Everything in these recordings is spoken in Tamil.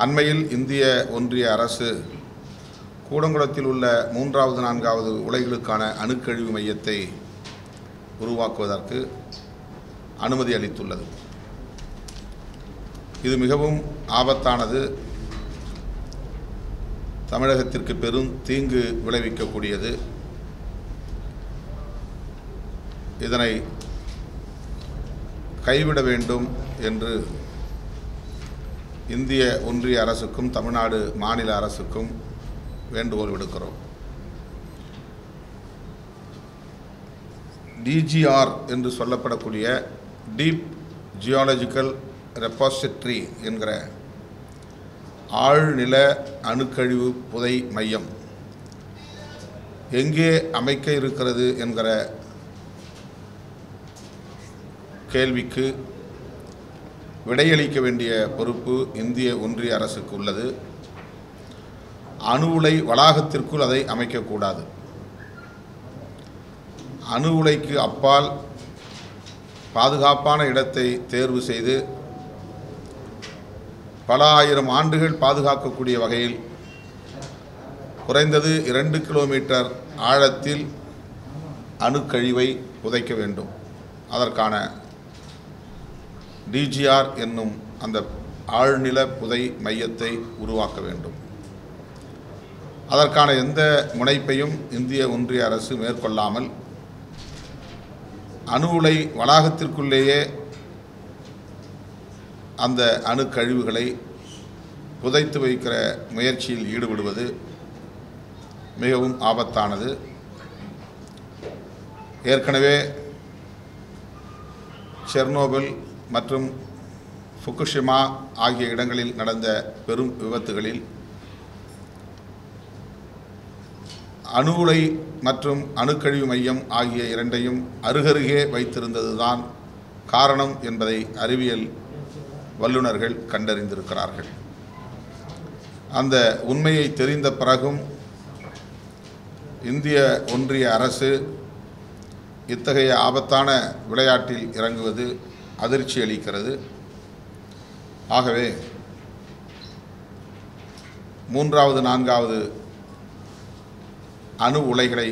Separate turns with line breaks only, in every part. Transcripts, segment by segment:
அண்மையில் இந்திய ஒன்றிய அரசு கூடங்குளத்தில் உள்ள 3வது 4வது உலைகளுக்கான அணுக்கழிவு மையத்தை உருவாக்குவதற்கு அனுமதி அளித்துள்ளது. இது மிகவும் ஆபத்தானது, தமிழகத்திற்கு பெரும் தீங்கு விளைவிக்கக்கூடியது. இதனை கைவிட வேண்டும் என்று இந்திய ஒன்றிய அரசுக்கும் தமிழ்நாடு மாநில அரசுக்கும் வேண்டுகோள் விடுக்கிறோம். டிஜிஆர் என்று சொல்லப்படக்கூடிய டீப் ஜியாலஜிக்கல் ரெபாசிட்டரி என்கிற ஆழ்நில அணுக்கழிவு புதை மையம் எங்கே அமைக்க இருக்கிறது என்கிற கேள்விக்கு விடையளிக்க வேண்டிய பொறுப்பு இந்திய ஒன்றிய அரசுக்கு உள்ளது. அணு உலை வளாகத்திற்குள் அதை அமைக்கக்கூடாது. அணு உலைக்கு அப்பால் பாதுகாப்பான இடத்தை தேர்வு செய்து பல ஆயிரம் ஆண்டுகள் பாதுகாக்கக்கூடிய வகையில் குறைந்தது 2 கிலோமீட்டர் ஆழத்தில் அணுக்கழிவை புதைக்க வேண்டும். அதற்கான டிஜிஆர் என்னும் அந்த ஆழ்நில புதை மையத்தை உருவாக்க வேண்டும். அதற்கான எந்த முனைப்பையும் இந்திய ஒன்றிய அரசு மேற்கொள்ளாமல் அணு உலை வளாகத்திற்குள்ளேயே அந்த அணுக்கழிவுகளை புதைத்து வைக்கிற முயற்சியில் ஈடுபடுவது மிகவும் ஆபத்தானது. ஏற்கனவே செர்னோபில் மற்றும் ஃபுகுஷிமா ஆகிய இடங்களில் நடந்த பெரும் விபத்துகளில் அணு உலை மற்றும் அணுக்கழிவு மையம் ஆகிய இரண்டையும் அருகருகே வைத்திருந்ததுதான் காரணம் என்பதை அறிவியல் வல்லுநர்கள் கண்டறிந்திருக்கிறார்கள். அந்த உண்மையை தெரிந்த பிறகும் இந்திய ஒன்றிய அரசு இத்தகைய ஆபத்தான விளையாட்டில் இறங்குவது அதிர்ச்சி அளிக்கிறது. ஆகவே 3வது 4வது அணு உலைகளை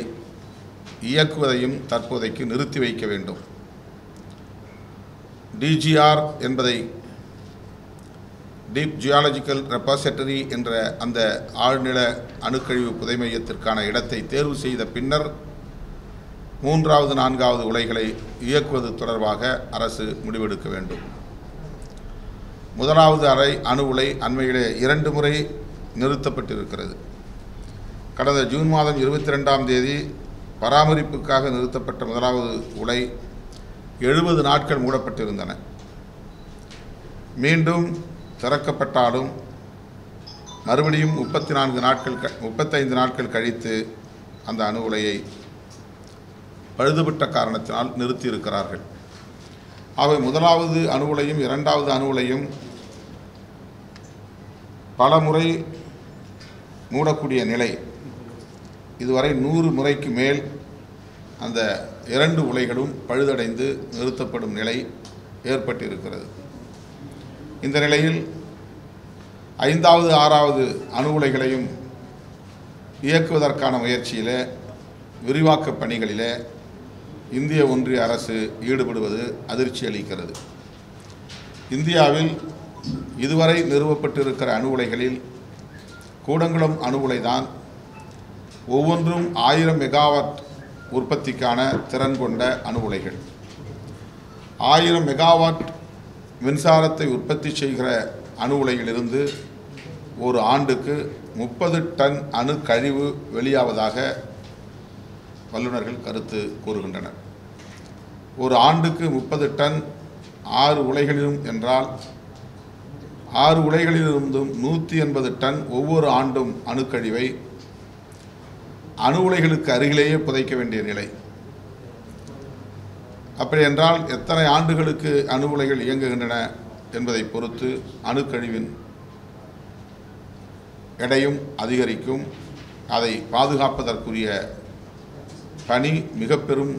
இயக்குவதையும் தற்போதைக்கு நிறுத்தி வைக்க வேண்டும். டிஜிஆர் என்பதை டீப் ஜியாலஜிக்கல் ரெபாசிட்டரி என்ற அந்த ஆழ்நில அணுக்கழிவு புதை மையத்திற்கான இடத்தை தேர்வு செய்த பின்னர் 3வது 4வது உலைகளை இயக்குவது தொடர்பாக அரசு முடிவெடுக்க வேண்டும். 1வது அணு உலை அண்மையிலே 2 முறை நிறுத்தப்பட்டிருக்கிறது. கடந்த ஜூன் மாதம் 22ஆம் தேதி பராமரிப்புக்காக நிறுத்தப்பட்ட 1வது உலை 70 நாட்கள் மூடப்பட்டிருந்தன. மீண்டும் திறக்கப்பட்டாலும் மறுபடியும் 35 நாட்கள் கழித்து அந்த அணு உலையை பழுதுபட்ட காரணத்தினால் நிறுத்தியிருக்கிறார்கள். ஆகவே 1வது அணு உலையும் 2வது அணு உலையும் பல முறை மூடக்கூடிய நிலை, இதுவரை 100 முறைக்கு மேல் அந்த 2 உலைகளும் பழுதடைந்து நிறுத்தப்படும் நிலை ஏற்பட்டிருக்கிறது. இந்த நிலையில் 5வது 6வது அணு உலைகளையும் இயக்குவதற்கான முயற்சியிலே விரிவாக்க பணிகளிலே இந்திய ஒன்றிய அரசு ஈடுபடுவது அதிர்ச்சி அளிக்கிறது. இந்தியாவில் இதுவரை நிறுவப்பட்டிருக்கிற அணு உலைகளில் கூடங்குளம் அணு உலைதான் ஒவ்வொன்றும் 1000 மெகாவாட் உற்பத்திக்கான திறன் கொண்ட அணு உலைகள். 1000 மெகாவாட் மின்சாரத்தை உற்பத்தி செய்கிற அணு உலையிலிருந்து ஒரு ஆண்டுக்கு 30 டன் அணு கழிவு வெளியாவதாக வல்லுநர்கள் கருத்து கூறுகின்றனர். ஒரு ஆண்டுக்கு 30 டன் 6 உலைகளிலும் என்றால் 6 உலைகளிலிருந்தும் 180 டன் ஒவ்வொரு ஆண்டும் அணுக்கழிவை அணு உலைகளுக்கு அருகிலேயே புதைக்க வேண்டிய நிலை. அப்படி என்றால் எத்தனை ஆண்டுகளுக்கு அணு உலைகள் இயங்குகின்றன என்பதை பொறுத்து அணுக்கழிவின் எடையும் அதிகரிக்கும். அதை பாதுகாப்பதற்குரிய பணி மிக பெரும்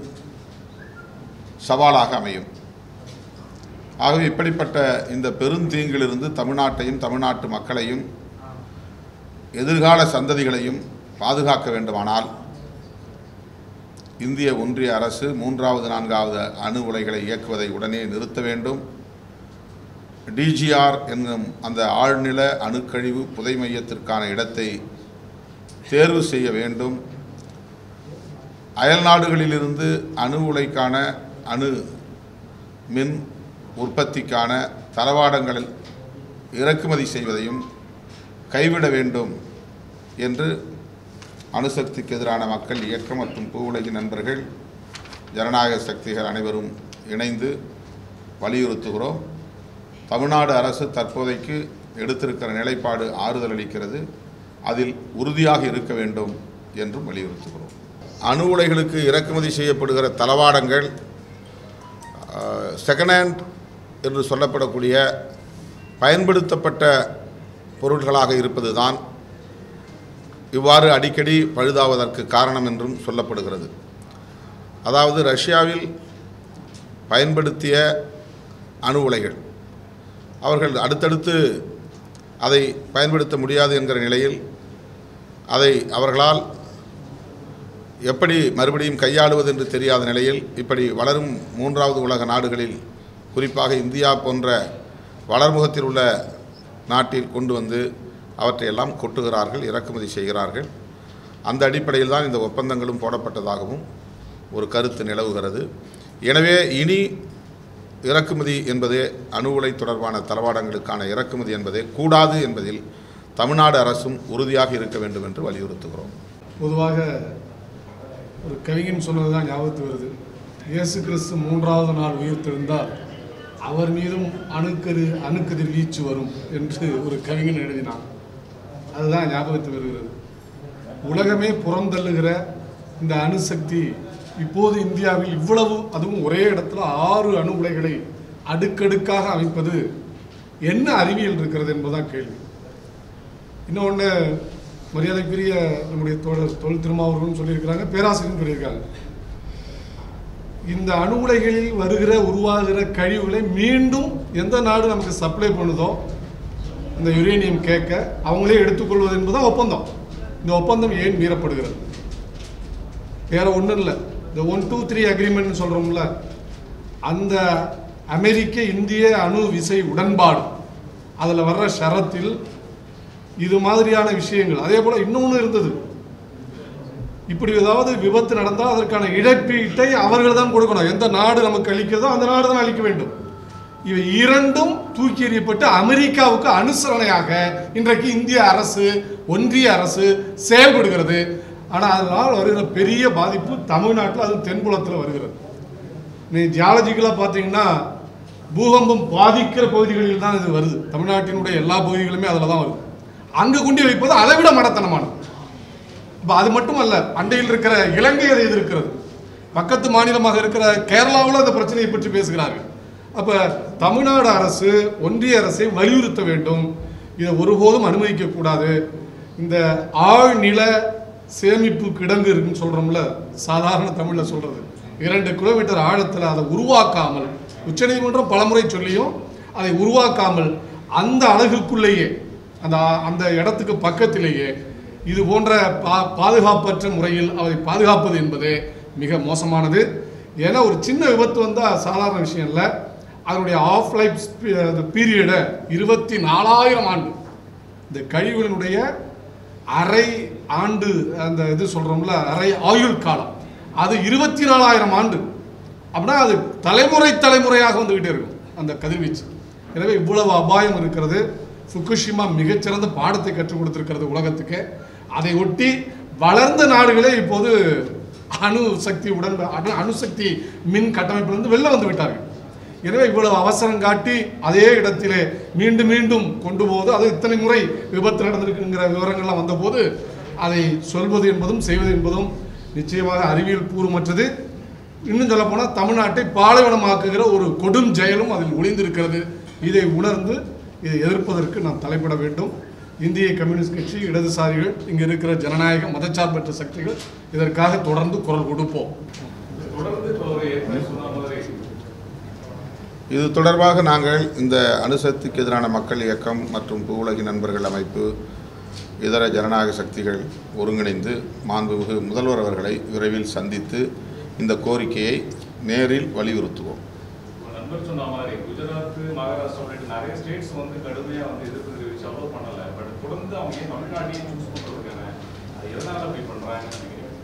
சவாலாக அமையும். ஆகவே இப்படிப்பட்ட இந்த பெருந்தீங்கிலிருந்து தமிழ்நாட்டையும் தமிழ்நாட்டு மக்களையும் எதிர்கால சந்ததிகளையும் பாதுகாக்க வேண்டுமானால் இந்திய ஒன்றிய அரசு 3வது 4வது அணு உலைகளை இயக்குவதை உடனே நிறுத்த வேண்டும். டிஜிஆர் என்னும் அந்த ஆழ்நில அணுக்கழிவு புதை மையத்திற்கான இடத்தை தேர்வு செய்ய வேண்டும். அயல் நாடுகளிலிருந்து அணு உலைக்கான அணு மின் உற்பத்திக்கான தளவாடங்களில் இறக்குமதி செய்வதையும் கைவிட வேண்டும் என்று அணுசக்திக்கு எதிரான மக்கள் இயக்கம் மற்றும் பூவுலகின் நண்பர்கள், ஜனநாயக சக்திகள் அனைவரும் இணைந்து வலியுறுத்துகிறோம். தமிழ்நாடு அரசு தற்போதைக்கு எடுத்திருக்கிற நிலைப்பாடு ஆறுதல் அளிக்கிறது. அதில் உறுதியாக இருக்க வேண்டும் என்றும் வலியுறுத்துகிறோம். அணு உலைகளுக்கு இறக்குமதி செய்யப்படுகிற தளவாடங்கள் செகண்ட் ஹேண்ட் என்று சொல்லப்படக்கூடிய பயன்படுத்தப்பட்ட பொருட்களாக இருப்பது தான் இவ்வாறு அடிக்கடி பழுதாவதற்கு காரணம் என்றும் சொல்லப்படுகிறது. அதாவது ரஷ்யாவில் பயன்படுத்திய அணு உலைகள் அவர்கள் அடுத்தடுத்து அதை பயன்படுத்த முடியாது என்கிற நிலையில் அதை அவர்களால் எப்படி மறுபடியும் கையாளுவது என்று தெரியாத நிலையில் இப்படி வளரும் 3வது உலக நாடுகளில், குறிப்பாக இந்தியா போன்ற வளர்முகத்தில் உள்ள நாட்டில் கொண்டு வந்து அவற்றையெல்லாம் கொட்டுகிறார்கள், இறக்குமதி செய்கிறார்கள். அந்த அடிப்படையில் தான் இந்த ஒப்பந்தங்களும் போடப்பட்டதாகவும் ஒரு கருத்து நிலவுகிறது. எனவே இனி இறக்குமதி என்பதே அணு உலை தொடர்பான தளவாடங்களுக்கான இறக்குமதி என்பதே கூடாது என்பதில் தமிழ்நாடு அரசும் உறுதியாக இருக்க வேண்டும் என்று வலியுறுத்துகிறோம்.
பொதுவாக ஒரு கவிஞன் சொன்னது தான் ஞாபகத்து வருது. இயேசு கிறிஸ்து 3வது நாள் உயிர்த்தெழுந்தால் அவர் மீதும் அணுக்கதிர் வீச்சு வரும் என்று ஒரு கவிஞன் எழுதினான். அதுதான் ஞாபகத்து வருகிறது. உலகமே புறந்தள்ளுகிற இந்த அணுசக்தி இப்போது இந்தியாவில் இவ்வளவு, அதுவும் ஒரே இடத்துல 6 அணு உலைகளை அடுக்கடுக்காக அமைப்பது என்ன அறிவியல் இருக்கிறது என்பதுதான் கேள்வி. இன்னொன்று, மரியாதைக்குரிய நம்முடைய தொல் திருமாவர்களும் சொல்லியிருக்கிறாங்க, பேராசிரியரும் சொல்லியிருக்காங்க. இந்த அணு உலைகளில் உருவாகிற கழிவுகளை மீண்டும் எந்த நாடு நமக்கு சப்ளை பண்ணுதோ இந்த யுரேனியம் கேட்க அவங்களே எடுத்துக்கொள்வது என்பதுதான் ஒப்பந்தம். இந்த ஒப்பந்தம் ஏன் மீறப்படுகிறது? வேற ஒன்றும் இல்லை. இந்த 123 அக்ரிமெண்ட் சொல்கிறோம்ல, அந்த அமெரிக்க இந்திய அணு விசை உடன்பாடு, அதில் வர்ற ஷரத்தில் இது மாதிரியான விஷயங்கள். அதே போல் இன்னொன்று இருந்தது, இப்படி ஏதாவது விபத்து நடந்தால் அதற்கான இழப்பீட்டை அவர்கள் தான் கொடுக்கணும். எந்த நாடு நமக்கு அளிக்கிறதோ அந்த நாடு தான் அளிக்க வேண்டும். இவை இரண்டும் தூக்கி எறியப்பட்டு அமெரிக்காவுக்கு அனுசரணையாக இன்றைக்கு இந்திய அரசு, ஒன்றிய அரசு செயல்படுகிறது. ஆனால் அதனால் வருகிற பெரிய பாதிப்பு தமிழ்நாட்டில், அது தென்புலத்தில் வருகிறது. நீ ஜியாலஜிக்கலாக பார்த்தீங்கன்னா பூகம்பம் பாதிக்கிற பகுதிகளில் தான் இது வருது. தமிழ்நாட்டினுடைய எல்லா பகுதிகளுமே அதில் தான் வருது. அங்கு கொண்டு வைப்பது அதை விட மடத்தனமானது. இப்போ அது மட்டுமல்ல, அண்டையில் இருக்கிற இலங்கை அதை எதிர்க்கிறது. பக்கத்து மாநிலமாக இருக்கிற கேரளாவில் அந்த பிரச்சனையை பற்றி பேசுகிறார்கள். அப்போ தமிழ்நாடு அரசு, ஒன்றிய அரசை வலியுறுத்த வேண்டும், இதை ஒருபோதும் அனுமதிக்கக்கூடாது. இந்த ஆழ்நில சேமிப்பு கிடங்கு இருக்குன்னு சொல்கிறோம்ல, சாதாரண தமிழில் சொல்கிறது, 2 கிலோமீட்டர் ஆழத்தில் அதை உருவாக்காமல், உச்சநீதிமன்றம் பலமுறை சொல்லியும் அதை உருவாக்காமல் அந்த அலகுக்குள்ளேயே, அந்த இடத்துக்கு பக்கத்திலேயே இது போன்ற பாதுகாப்பற்ற முறையில் அதை பாதுகாப்பது என்பது மிக மோசமானது. ஏன்னா ஒரு சின்ன விபத்து வந்தால் சாதாரண விஷயம் இல்லை. அதனுடைய ஆஃப் லைஃப் பீரியடை 24,000 ஆண்டு. இந்த கழிவுகளினுடைய அரை ஆண்டு, அந்த இது சொல்கிறோம்ல, அரை ஆயுள் காலம், அது 24,000 ஆண்டு. அப்படின்னா அது தலைமுறையாக வந்துக்கிட்டே இருக்கும் அந்த கதிர்வீச்சு. எனவே இவ்வளவு அபாயம் இருக்கிறது. ஃபுகுஷிமா மிகச்சிறந்த பாடத்தை கற்றுக் கொடுத்திருக்கிறது உலகத்துக்கு. அதை ஒட்டி வளர்ந்த நாடுகளே இப்போது அணுசக்தி மின் கட்டமைப்பிலிருந்து வெளில வந்து விட்டார்கள். எனவே இவ்வளவு அவசரம் காட்டி அதே இடத்திலே மீண்டும் மீண்டும் கொண்டு போவது, அது இத்தனை முறை விபத்து நடந்திருக்குங்கிற விவரங்கள்லாம் வந்தபோது அதை சொல்வது என்பதும் செய்வது என்பதும் நிச்சயமாக அறிவியல் பூர்வமற்றது. இன்னும் சொல்ல போனால் தமிழ்நாட்டை பாலைவனமாக்குகிற ஒரு கொடும் செயலும் அதில் ஒளிந்திருக்கிறது. இதை உணர்ந்து இதை எதிர்ப்பதற்கு நாம் தலைப்பட வேண்டும். இந்திய கம்யூனிஸ்ட் கட்சி, இடதுசாரிகள், இங்கே இருக்கிற ஜனநாயக மதச்சார்பற்ற சக்திகள் இதற்காக தொடர்ந்து குரல் கொடுப்போம்.
இது தொடர்பாக நாங்கள் இந்த அணுசக்திக்கு எதிரான மக்கள் இயக்கம் மற்றும் பூவுலகி நண்பர்கள் அமைப்பு இதர ஜனநாயக சக்திகள் ஒருங்கிணைந்து மாண்புமிகு முதல்வர் அவர்களை விரைவில் சந்தித்து இந்த கோரிக்கையை நேரில் வலியுறுத்துவோம்.
நண்பர் சொன்ன மாதிரி குஜராத், மகாராஷ்டிரா உள்ளிட்ட நிறைய ஸ்டேட்ஸ் வந்து கடுமையாக வந்து எதிர்ப்பு தெரிவிச்சு அவ்வளோ பண்ணலை. பட் தொடர்ந்து அவங்க தமிழ்நாட்டையே சூஸ் பண்ணுறதுக்கான அது எதனால் அப்படி பண்ணுறாங்கன்னு நினைக்கிறேன்.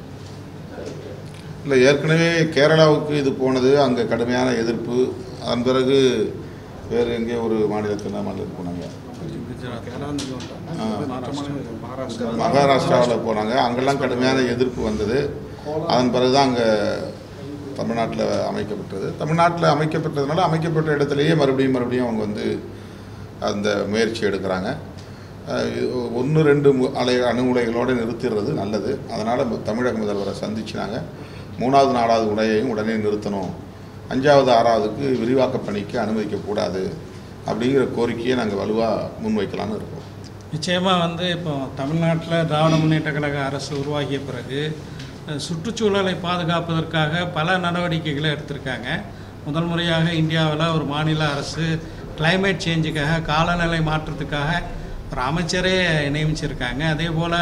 இல்லை, ஏற்கனவே கேரளாவுக்கு இது போனது, அங்கே கடுமையான எதிர்ப்பு. அதன் பிறகு வேறு எங்கே ஒரு மாநிலத்துக்கு போனாங்க, மகாராஷ்டிராவில் போனாங்க. அங்கெல்லாம் கடுமையான எதிர்ப்பு வந்தது. அதன் பிறகு தான் அங்கே தமிழ்நாட்டில் அமைக்கப்பட்டது. தமிழ்நாட்டில் அமைக்கப்பட்டதுனால அமைக்கப்பட்ட இடத்துலையே மறுபடியும் அவங்க வந்து அந்த முயற்சி எடுக்கிறாங்க. 1-2 அணு உலைகளோடு நிறுத்திடுறது நல்லது. அதனால் தமிழக முதல்வரை சந்திச்சுனாங்க. 3வது 4வது உலையையும் உடனே நிறுத்தணும், 5வது 6வதுக்கு விரிவாக்க பணிக்கு அனுமதிக்கக்கூடாது அப்படிங்கிற கோரிக்கையை நாங்கள் வலுவாக முன்வைக்கலான்னு இருக்கோம்.
நிச்சயமாக வந்து இப்போ தமிழ்நாட்டில் திராவிட முன்னேற்ற கழக அரசு உருவாகிய பிறகு சுற்றுச்சூழலை பாதுகாப்பதற்காக பல நடவடிக்கைகளை எடுத்திருக்காங்க. முதல் முறையாக இந்தியாவில் ஒரு மாநில அரசு கிளைமேட் சேஞ்சுக்காக, காலநிலை மாற்றத்துக்காக ஒரு அமைச்சரே நியமிச்சிருக்காங்க. அதே போல்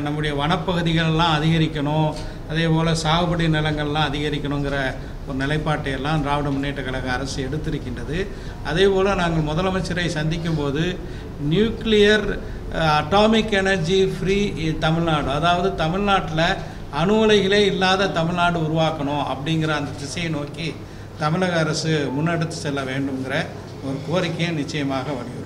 நம்முடைய வனப்பகுதிகளெலாம் அதிகரிக்கணும், அதே போல் சாகுபடி நிலங்கள்லாம் அதிகரிக்கணுங்கிற ஒரு நிலைப்பாட்டை எல்லாம் திராவிட முன்னேற்ற கழக அரசு எடுத்திருக்கின்றது. அதே போல் நாங்கள் முதலமைச்சரை சந்திக்கும் போது nuclear atomic energy free Tamil Nadu, அதாவது தமிழ்நாட்டில் அணு உலைகளே இல்லாத தமிழ்நாடு உருவாக்கணும் அப்படிங்கிற அந்த திசையை நோக்கி தமிழக அரசு முன்னெடுத்து செல்ல வேண்டுங்கிற ஒரு கோரிக்கையை நிச்சயமாக வலியுறுத்தும்.